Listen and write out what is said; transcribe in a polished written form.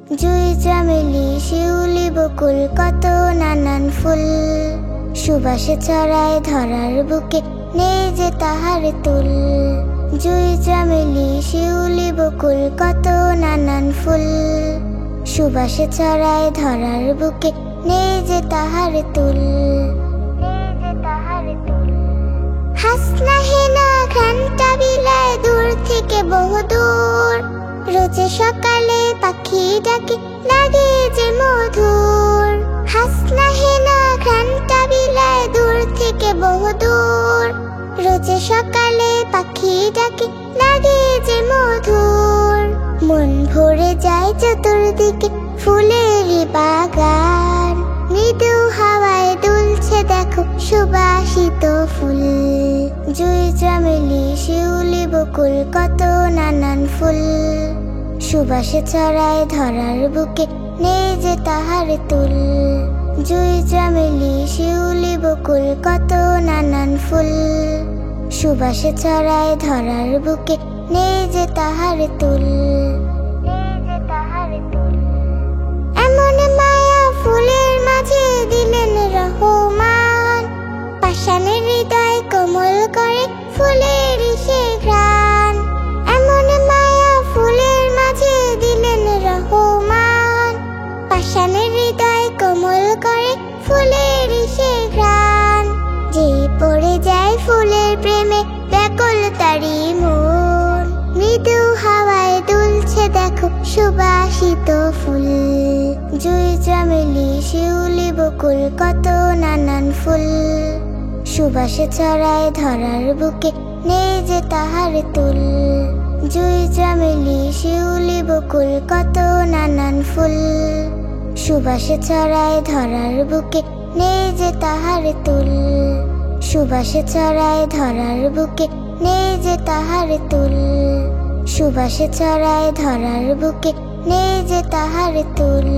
জুই চামেলি শিউলি বকুল কত নানান ফুল, সুবাসে ছড়ায় ধরার বুকে নেই যে তাহার তুল। জুই চামেলি শিউলি বকুল কত নানান ফুল, সুবাসে ছড়ায় ধরার বুকে নেই যে তাহার তুল। হাসনা হেনা ঘন্টা বিলায় দূর থেকে বহুদূর, রোজে সকালে পাখি ডাকে লাগে যে মধুর। হাসনা হেনা ঘন্টা বিলায় দূর থেকে বহুদূর, রোজে সকালে পাখি ডাকে লাগে যে মধুর। মন ভরে যায় চতুর্দিকে ফুলেরই বাগান, মৃদু হাওয়ায় দুলছে দেখো সুবাসিত ফুল। জুই চামেলি শিউলি বকুল কত নানান ফুল, সুবাসে ছড়ায় ধরার বুকে নেই যে তাহার তুল। জুই চামেলি শিউলি বকুল কত নানান ফুল, সুবাসে ছড়ায় ধরার বুকে নেই যে তাহার তুল। এমন মায়া ফুলের মাঝে দিলেন রহমান, পাষাণের হৃদয় কোমল করে ফুলের সে ঘ্রাণ। এমন মায়া ফুলের মাঝে দিলেন রহমান, পাষাণের হৃদয় কোমল করে ফুলের সে ঘ্রাণ। যে পড়ে যায় ফুলের প্রেমে ব্যাকুল তারি মন, মৃদু হাওয়ায় দুলছে দেখো সুবাসিত ফুল। জুই চামেলি শিউলি বকুল কত নানান ফুল, সুবাসে ছড়ায় ধরার বুকে নেই যে তাহার তুল। জুই চামেলি শিউলি বকুল কত নানান ফুল, সুবাসে ছড়ায় ধরার বুকে নেই যে তাহার তুল। সুবাসে ছড়ায় ধরার বুকে নেই যে তাহার তুল। সুবাসে ছড়ায় ধরার বুকে নেই যে তাহার তুল।